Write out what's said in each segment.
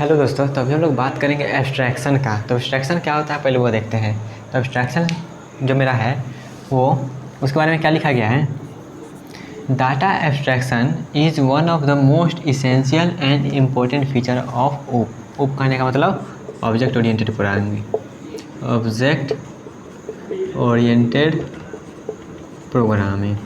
Hello दोस्तों, तो अभी हम लोग बात करेंगे एब्स्ट्रैक्शन का। तो एब्स्ट्रैक्शन क्या होता है पहले वो देखते हैं। तो एब्स्ट्रैक्शन जो मेरा है वो उसके बारे में क्या लिखा गया है। Data abstraction is one of the most essential and important feature of OOP. OOP कहने का मतलब object oriented programming. Object oriented programming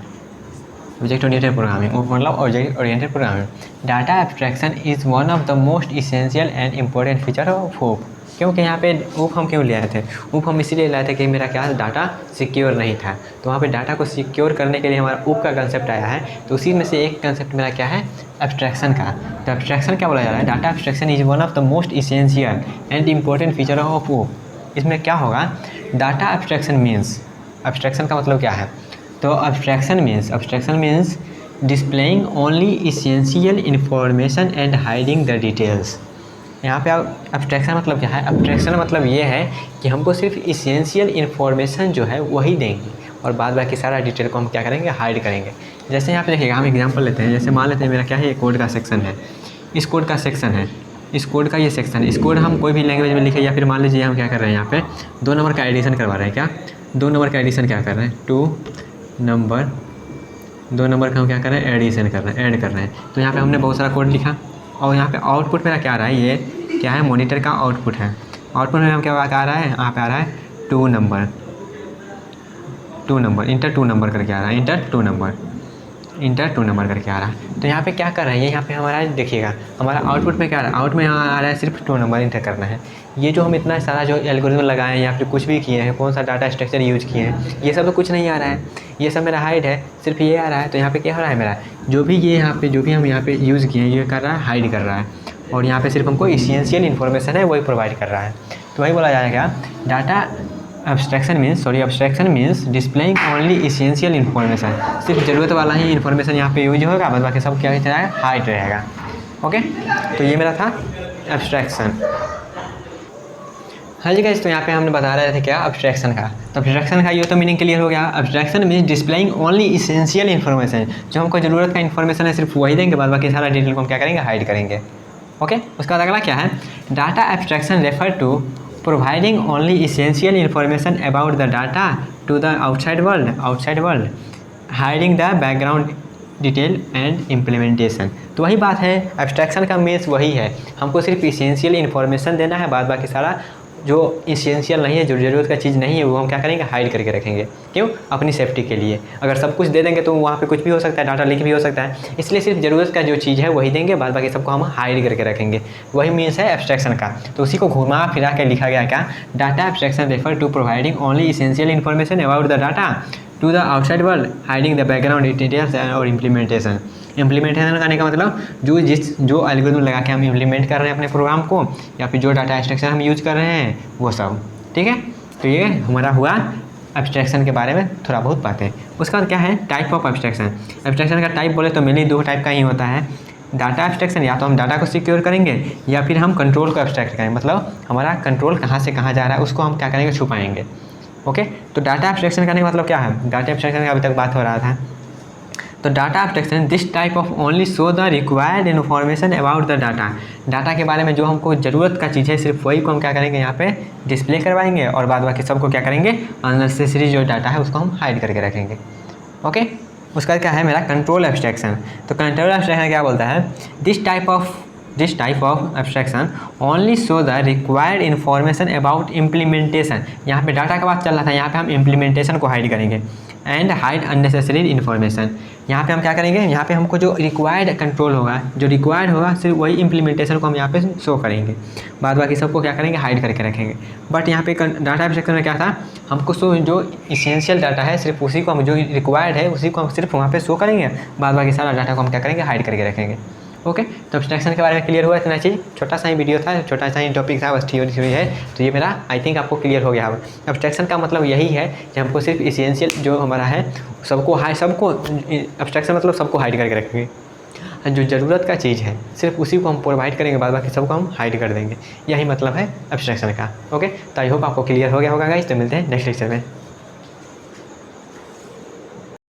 object oriented programming मतलब object oriented programming. Data abstraction is one of the most essential and important feature of OOP. क्योंकि यहाँ पे ओप हम क्यों ले आए थे? ओप हम इसीलिए लाए थे कि मेरा क्या डाटा सिक्योर नहीं था, तो वहाँ पे डाटा को सिक्योर करने के लिए हमारा ओप का कंसेप्ट आया है। तो उसी में से एक कंसेप्ट मेरा क्या है, एब्स्ट्रैक्शन का। तो एब्स्ट्रैक्शन क्या बोला जा रहा है? Data abstraction is one of the most essential and important feature of OOP. इसमें क्या होगा, डाटा एब्स्ट्रैक्शन मीन्स, एब्स्ट्रैक्शन का मतलब क्या है? तो abstraction means displaying only essential information and hiding the details. यहाँ पे एब्स्ट्रैक्शन मतलब क्या है? एब्स्ट्रैक्शन मतलब ये है कि हमको सिर्फ इसेंशियल इन्फॉर्मेशन जो है वही देंगे और बाद बाकी सारा डिटेल को हम क्या करेंगे, हाइड करेंगे। जैसे यहाँ पे देखिएगा, हम एग्जांपल लेते हैं। जैसे मान लेते हैं मेरा क्या है, ये कोड का सेक्शन है, इस कोड का सेक्शन है, इस कोड का ये सेक्शन है। इस कोड हम कोई भी लैंग्वेज में लिखे, या फिर मान लीजिए हम क्या कर रहे हैं, यहाँ पे 2 नंबर का एडिशन करवा रहे हैं। क्या 2 नंबर का एडिशन क्या कर रहे हैं? 2 नंबर का हम क्या कर रहे हैं, एडिशन कर रहे हैं, ऐड कर रहे हैं। तो यहाँ पे हमने बहुत सारा कोड लिखा और यहाँ पे आउटपुट मेरा क्या आ रहा है, ये क्या है, मॉनिटर का आउटपुट है। आउटपुट में हम क्या आ रहा है, यहाँ पे आ रहा है 2 नंबर इंटर 2 नंबर करके आ रहा है, इंटर 2 नंबर करके आ रहा है। तो यहाँ पे क्या कर रहे हैं, यहाँ पे हमारा देखिएगा हमारा आउटपुट में क्या आ रहा है, आउट में यहाँ आ रहा है सिर्फ 2 नंबर इंटर करना है। ये जो हम इतना सारा जो एल्गोरिथम लगाए हैं या फिर कुछ भी किए हैं, कौन सा डाटा स्ट्रक्चर यूज किए हैं, ये सब तो कुछ नहीं आ रहा है, ये सब मेरा हाइड है, सिर्फ ये आ रहा है। तो यहाँ पे क्या हो रहा है, मेरा जो भी ये यहाँ पे जो भी हम यहाँ पे यूज़ किए हैं ये कर रहा है, हाइड कर रहा है। और यहाँ पे सिर्फ हमको इसेंशियल इन्फॉर्मेशन है वही प्रोवाइड कर रहा है। तो वही बोला जाएगा data abstraction means displaying only essential information. सिर्फ ज़रूरत वाला ही इन्फॉर्मेशन यहाँ पे यूज होगा, बाद बाकी सब क्या रहेगा, हाइड रहेगा। ओके, तो ये मेरा था एब्स्ट्रैक्शन। हाँ जी गाइस, तो यहाँ पे हमने बता रहे थे क्या, एब्स्ट्रैक्शन का। तो एब्स्ट्रैक्शन का ये तो मीनिंग क्लियर हो गया। Abstraction means displaying only essential information. जो हमको ज़रूरत का इन्फॉर्मेशन है सिर्फ वही देंगे, बाद बाकी सारा डिटेल को हम क्या करेंगे, हाइड करेंगे। ओके, उसका बाद अगला क्या है, data abstraction refer to providing only essential information about the data to the outside world hiding the background detail and implementation. तो वही बात है, एब्स्ट्रैक्शन का मीन्स वही है, हमको सिर्फ इसेंशियल इन्फॉर्मेशन देना है, बाद बाकी सारा जो इसेंशियल नहीं है, जो ज़रूरत का चीज़ नहीं है, वो हम क्या करेंगे, हाइड करके रखेंगे। क्यों? अपनी सेफ्टी के लिए। अगर सब कुछ दे देंगे तो वहाँ पे कुछ भी हो सकता है, डाटा लीक भी हो सकता है, इसलिए सिर्फ ज़रूरत का जो चीज़ है वही देंगे, बाद बाकी सबको हम हाइड करके रखेंगे। वही मीन्स है एब्स्ट्रैक्शन का। तो उसी को घुमा फिरा के लिखा गया क्या, data abstraction refer to providing only essential information about the data to the outside world hiding the background details और इम्प्लीमेंटेशन। इम्प्लीमेंटेशन करने का मतलब जो एल्गोरिथम लगा के हम इम्प्लीमेंट कर रहे हैं अपने प्रोग्राम को, या फिर जो डाटा स्ट्रक्चर हम यूज़ कर रहे हैं वो सब। ठीक है, तो ये हमारा हुआ एब्स्ट्रैक्शन के बारे में थोड़ा बहुत बातें। उसका बाद क्या है, टाइप ऑफ एब्स्ट्रैक्शन। एब्स्ट्रैक्शन का टाइप बोले तो मेनली 2 टाइप का ही होता है। डाटा एब्स्ट्रैक्शन, या तो हम डाटा को सिक्योर करेंगे या फिर हम कंट्रोल को एब्स्ट्रैक्ट करेंगे, मतलब हमारा कंट्रोल कहाँ से कहाँ जा रहा है उसको हम क्या करेंगे, छुपाएंगे। ओके, तो डाटा एब्स्ट्रैक्शन करने का मतलब क्या है, डाटा एब्स्ट्रैक्शन का अभी तक बात हो रहा था। तो data abstraction this type of only show the required information about the data. Data के बारे में जो हमको ज़रूरत का चीज़ है सिर्फ वही को हम क्या करेंगे, यहाँ पे डिस्प्ले करवाएंगे, और बाद बाकी सबको क्या करेंगे, अननेसेसरी जो डाटा है उसको हम हाइड करके रखेंगे। ओके, उसका क्या है मेरा कंट्रोल एब्स्ट्रैक्शन। तो कंट्रोल एब्स्ट्रैक्शन क्या बोलता है, this type of abstraction only show the required information about implementation. यहाँ पे डाटा का बात चल रहा था, यहाँ पे हम इम्प्लीमेंटेशन को हाइड करेंगे। एंड हाइड अननेसेसरी इन्फॉर्मेशन, यहाँ पे हम क्या करेंगे, यहाँ पे हमको जो रिक्वायर्ड कंट्रोल होगा, जो रिक्वायर्ड होगा सिर्फ वही इम्प्लीमेंटेशन को हम यहाँ पे शो करेंगे, बाद बाकी सबको क्या करेंगे, हाइड करके रखेंगे। बट यहाँ पे डाटा एब्स्ट्रैक्शन में क्या था, हमको जो इसेंशियल डाटा है सिर्फ उसी को हम, जो रिक्वायर्ड है उसी को हम सिर्फ वहाँ पे शो करेंगे, बाद बाकी सारा डाटा को हम क्या करेंगे, हाइड करके रखेंगे। ओके, तो एब्स्ट्रैक्शन के बारे में क्लियर हुआ इतना चीज़। छोटा सा ही वीडियो था, छोटा सा ही टॉपिक था, बस थ्योरी है। तो ये मेरा आई थिंक आपको क्लियर हो गया। एब्स्ट्रैक्शन का मतलब यही है कि हमको सिर्फ इसेंशियल जो हमारा है सबको एब्स्ट्रैक्शन मतलब सबको हाइड करके रखेंगे। जो ज़रूरत का चीज़ है सिर्फ उसी को हम प्रोवाइड करेंगे, बाद बाकी सबको हम हाइड कर देंगे। यही मतलब है एब्स्ट्रैक्शन का। ओके, तो आई होप आपको क्लियर हो गया होगा गाइस। तो मिलते हैं नेक्स्ट लेक्चर में।